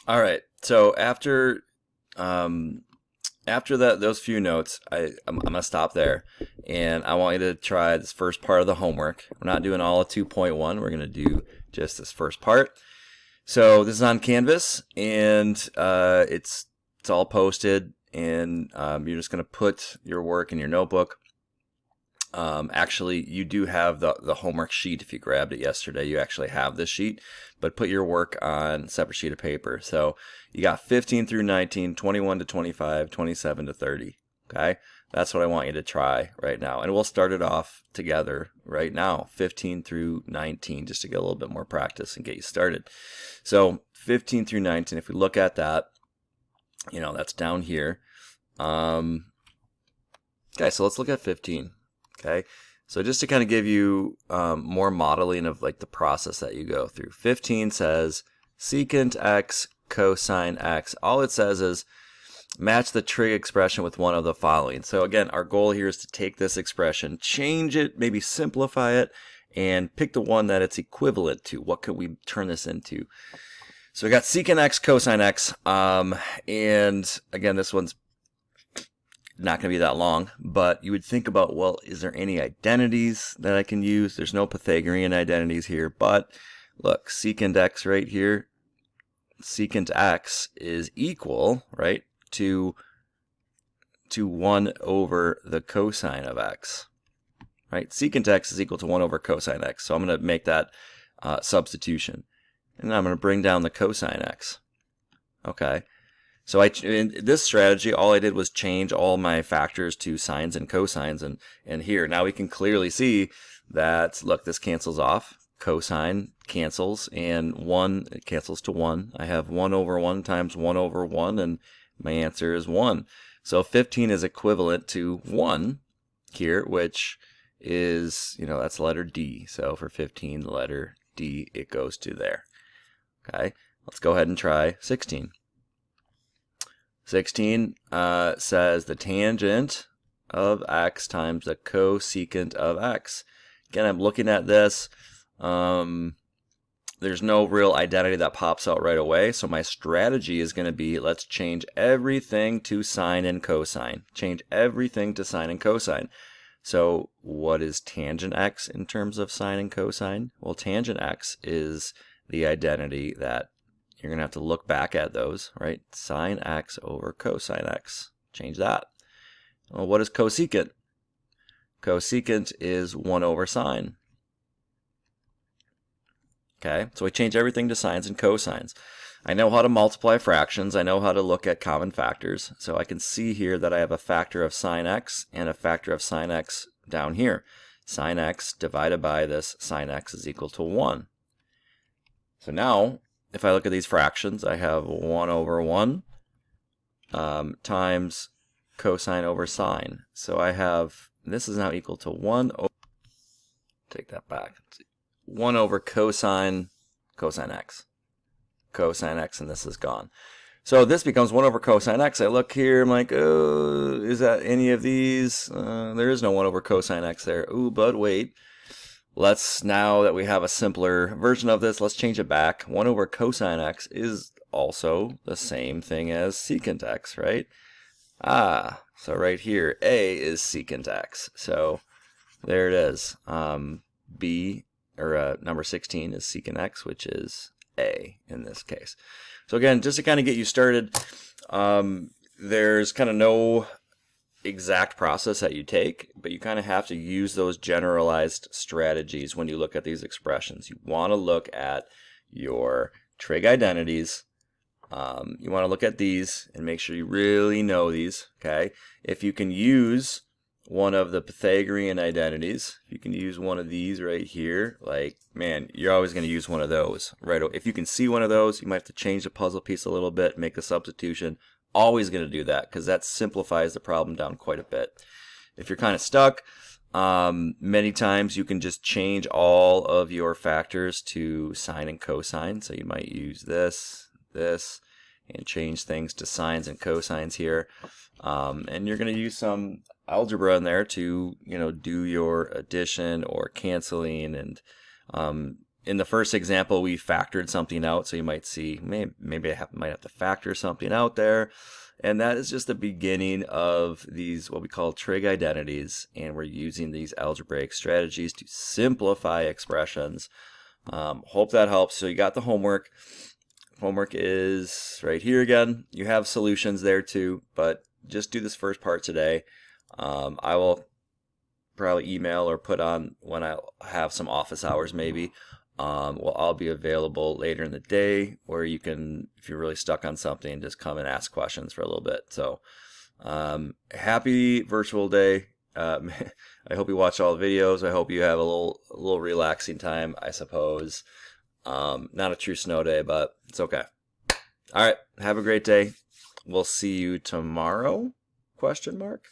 All right. So after those few notes, I'm gonna stop there, and I want you to try this first part of the homework. We're not doing all of 2.1. We're gonna do just this first part. So this is on Canvas, and it's all posted, and you're just gonna put your work in your notebook. Actually, you do have the homework sheet. If you grabbed it yesterday, you actually have this sheet, but put your work on a separate sheet of paper. So you got 15 through 19, 21 to 25, 27 to 30. Okay, that's what I want you to try right now. And we'll start it off together right now, 15 through 19, just to get a little bit more practice and get you started. So 15 through 19, if we look at that, that's down here. Okay, so let's look at 15. Okay, so just to kind of give you more modeling of like the process that you go through. 15 says secant x cosine x. All it says is match the trig expression with one of the following. So again, our goal here is to take this expression, change it, maybe simplify it, and pick the one that it's equivalent to. What could we turn this into? So we got secant x cosine x, and again, this one's not going to be that long, but you would think about, well, is there any identities that I can use? There's no Pythagorean identities here, but look, secant x right here, secant x is equal, right, to 1 over the cosine of x, right? Secant x is equal to 1 over cosine x, so I'm going to make that substitution, and I'm going to bring down the cosine x, okay? So in this strategy, all I did was change all my factors to sines and cosines, and here, now we can clearly see that, look, this cancels off, cosine cancels, and 1, it cancels to 1. I have 1 over 1 times 1 over 1, and my answer is 1. So 15 is equivalent to 1 here, which is, that's the letter D. So for 15, the letter D, it goes to there. Okay, let's go ahead and try 16. 16 says the tangent of x times the cosecant of x. Again, I'm looking at this. There's no real identity that pops out right away, so my strategy is going to be, let's change everything to sine and cosine. Change everything to sine and cosine. So what is tangent x in terms of sine and cosine? Well, tangent x is the identity that you're going to have to look back at those, right? Sine x over cosine x. Change that. Well, what is cosecant? Cosecant is 1 over sine. Okay, so we change everything to sines and cosines. I know how to multiply fractions. I know how to look at common factors. So I can see here that I have a factor of sine x and a factor of sine x down here. Sine x divided by this sine x is equal to 1. So now, if I look at these fractions, I have 1 over 1 times cosine over sine. So I have, this is now equal to 1 over, take that back, 1 over cosine x. Cosine x, and this is gone. So this becomes 1 over cosine x. I look here, I'm like, oh, is that any of these? There is no 1 over cosine x there. Ooh, but wait. Let's, now that we have a simpler version of this, let's change it back. 1 over cosine x is also the same thing as secant x, right? So right here, A is secant x. So there it is. B, or number 16 is secant x, which is A in this case. So again, just to kind of get you started, there's kind of no exact process that you take, but you kind of have to use those generalized strategies when you look at these expressions. You want to look at your trig identities. You want to look at these and make sure you really know these, okay? If you can use one of the Pythagorean identities, if you can use one of these right here, like, man, you're always going to use one of those, right? If you can see one of those, you might have to change the puzzle piece a little bit, make a substitution. Always going to do that because that simplifies the problem down quite a bit. If you're kind of stuck, many times you can just change all of your factors to sine and cosine. So you might use this, and change things to sines and cosines here. And you're going to use some algebra in there to, do your addition or canceling. And in the first example, we factored something out, so you might see maybe I might have to factor something out there. And that is just the beginning of these, what we call trig identities, and we're using these algebraic strategies to simplify expressions. Hope that helps. So you got the homework. Homework is right here again. You have solutions there too, but just do this first part today. I will probably email or put on when I have some office hours maybe. Well, I'll be available later in the day where you can, if you're really stuck on something, just come and ask questions for a little bit. So happy virtual day. I hope you watch all the videos. I hope you have a little relaxing time, I suppose. Not a true snow day, but it's okay. All right, have a great day. We'll see you tomorrow? Question mark.